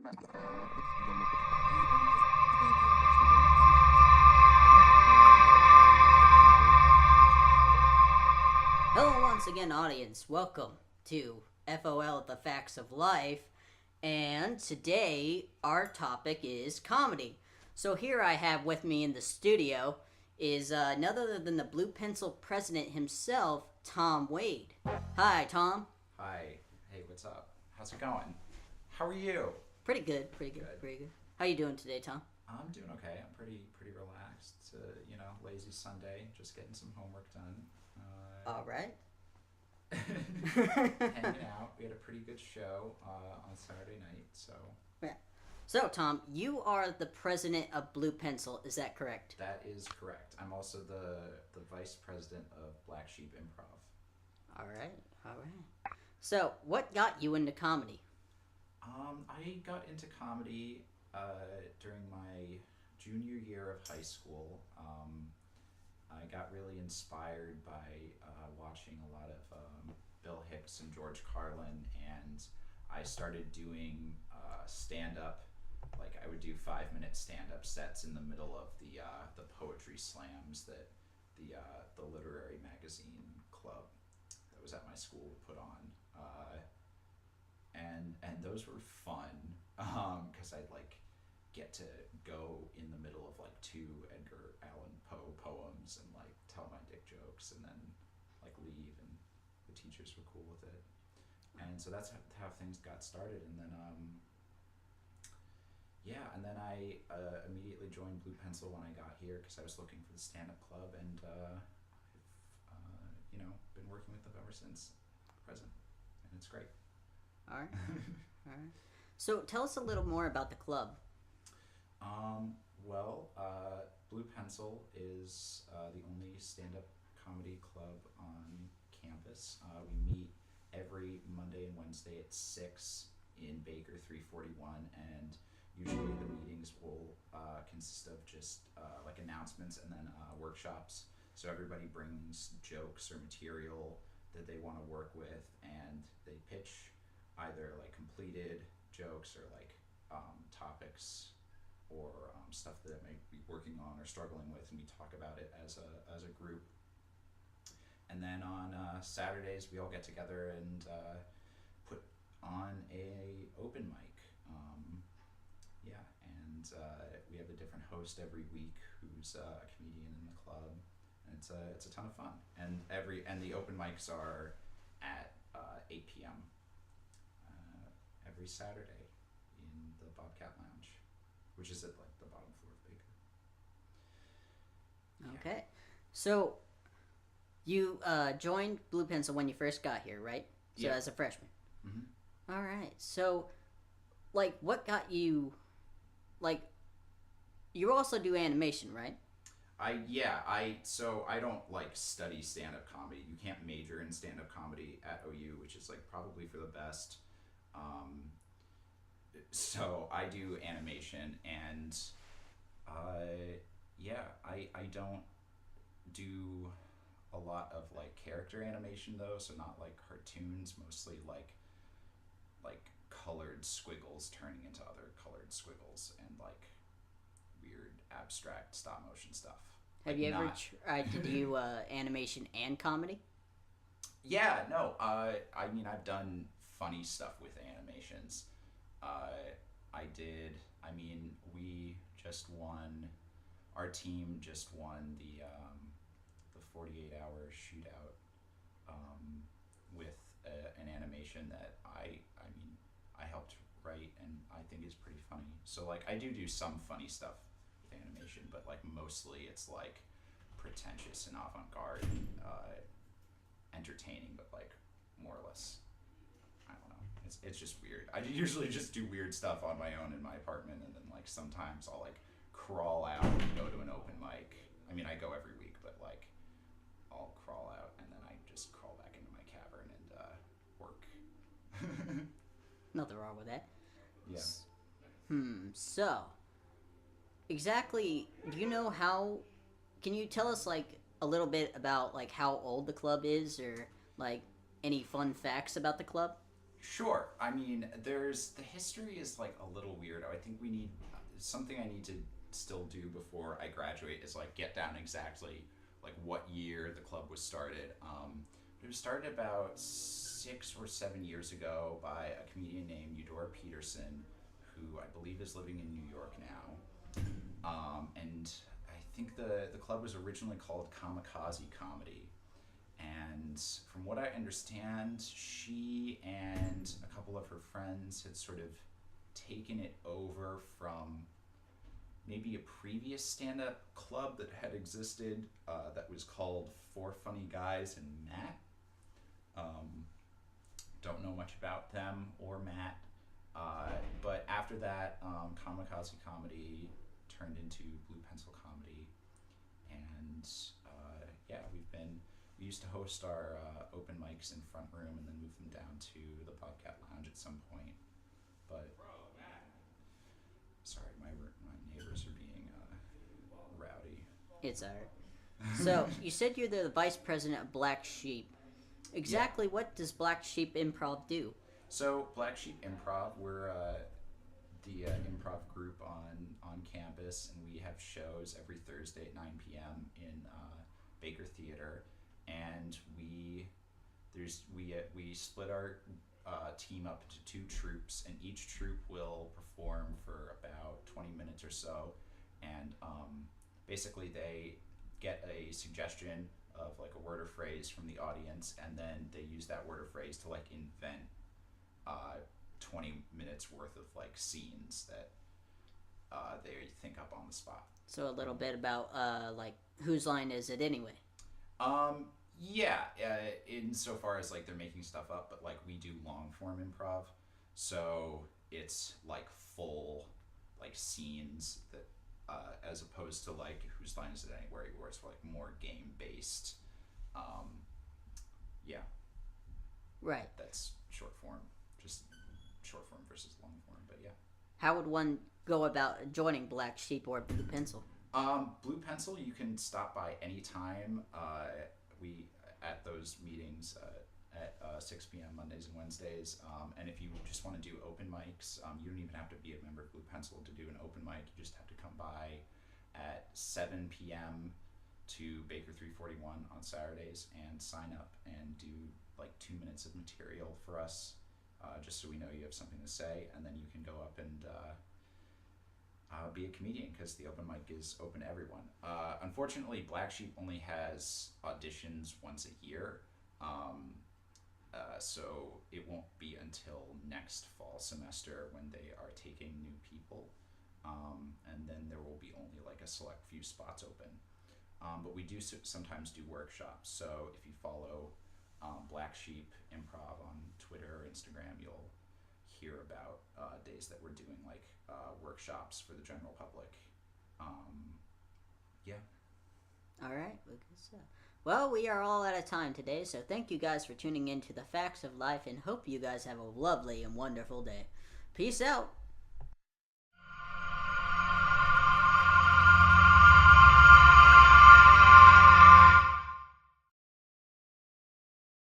Hello once again, audience. Welcome to FOL, The Facts of Life. And today, our topic is comedy. So here I have with me in the studio is none other than the Blue Pencil president himself, Tom Wade. Hi, Tom. Hi. Hey, what's up? How's it going? How are you? Pretty good. How you doing today, Tom? I'm doing okay. I'm pretty relaxed. Lazy Sunday, just getting some homework done. All right. Hanging out. We had a pretty good show on Saturday night, so. Yeah. So, Tom, you are the president of Blue Pencil. Is that correct? That is correct. I'm also the vice president of Black Sheep Improv. All right. So, what got you into comedy? I got into comedy during my junior year of high school. I got really inspired by watching a lot of Bill Hicks and George Carlin, and I started doing stand-up. Like, I would do 5-minute stand-up sets in the middle of the poetry slams that the literary magazine club that was at my school would put on, and those were fun because I'd like get to go in the middle of like 2 Edgar Allan Poe poems and like tell my dick jokes and then like leave, and the teachers were cool with it. And so that's how things got started. And then I immediately joined Blue Pencil when I got here because I was looking for the stand-up club, and I've been working with them ever since present, and it's great. All right. So tell us a little more about the club. Blue Pencil is the only stand-up comedy club on campus. We meet every Monday and Wednesday at 6 in Baker 341, and usually the meetings will consist of just like announcements and then workshops. So everybody brings jokes or material that they want to work with, and they pitch either like completed jokes or like topics or stuff that I may be working on or struggling with, and we talk about it as a group. And then on Saturdays we all get together and put on a open mic. We have a different host every week who's a comedian in the club, and it's a ton of fun. And the open mics are at 8 p.m. Every Saturday in the Bobcat Lounge, which is at like the bottom floor of Baker. Okay. So you joined Blue Pencil when you first got here, right? So Yeah. as a freshman. Mm-hmm. All right. So, like, what got you? Like, you also do animation, right? I don't like study stand-up comedy. You can't major in stand-up comedy at OU, which is like probably for the best. So I do animation, and I don't do a lot of like character animation though, so not like cartoons, mostly like colored squiggles turning into other colored squiggles and like weird abstract stop motion stuff. Have you ever tried to do animation and comedy? Yeah, no. I've done funny stuff with animations. We just won. Our team just won the 48-hour shootout with an animation that I helped write, and I think is pretty funny. So like I do some funny stuff with animation, but like mostly it's like pretentious and avant-garde, entertaining, but like more or less, I don't know. It's just weird. I usually just do weird stuff on my own in my apartment, and then like sometimes I'll like crawl out and go to an open mic. I mean, I go every week, but like I'll crawl out and then I just crawl back into my cavern and work. Nothing wrong with that. Yeah. So, exactly, do you know how? Can you tell us like a little bit about like how old the club is, or like any fun facts about the club? Sure. I mean, the history is like a little weird. I think we need something I need to still do before I graduate is like get down exactly like what year the club was started. It was started about 6 or 7 years ago by a comedian named Eudora Peterson, who I believe is living in New York now. And I think the club was originally called Kamikaze Comedy. And from what I understand, she and a couple of her friends had sort of taken it over from maybe a previous stand-up club that had existed that was called Four Funny Guys and Matt. Don't know much about them or Matt. But after that, Kamikaze Comedy turned into Blue Pencil Comedy. And yeah, we used to host our open mics in front room and then move them down to the Bobcat Lounge at some point. But sorry, my neighbors are being rowdy. It's alright. So, you said you're the vice president of Black Sheep. Exactly what does Black Sheep Improv do? So, Black Sheep Improv, we're the improv group on campus, and we have shows every Thursday at 9 p.m. in Baker Theater, and we split our team up into two troupes, and each troupe will perform for about 20 minutes or so, and basically they get a suggestion of like a word or phrase from the audience, and then they use that word or phrase to like invent 20 minutes worth of like scenes that they think up on the spot. So a little bit about like whose line is it anyway? Yeah, insofar as like they're making stuff up, but like we do long form improv, so it's like full like scenes that as opposed to like whose line is it anywhere, where it's like more game based. Yeah, right. That's short form, just short form versus long form, but yeah. How would one go about joining Black Sheep or Blue Pencil? Blue Pencil, you can stop by anytime. We at those meetings at 6 p.m. Mondays and Wednesdays. And if you just want to do open mics, you don't even have to be a member of Blue Pencil to do an open mic. You just have to come by at 7 p.m. to Baker 341 on Saturdays and sign up and do like 2 minutes of material for us, just so we know you have something to say, and then you can go up and be a comedian, because the open mic is open to everyone. Unfortunately, Black Sheep only has auditions once a year, so it won't be until next fall semester when they are taking new people, and then there will be only like a select few spots open. But we do sometimes do workshops, so if you follow Black Sheep Improv on Twitter or Instagram, you'll hear about days that we're doing like workshops for the general public. Yeah. All right. Well, we are all out of time today, so thank you guys for tuning in to the Facts of Life, and hope you guys have a lovely and wonderful day. Peace out.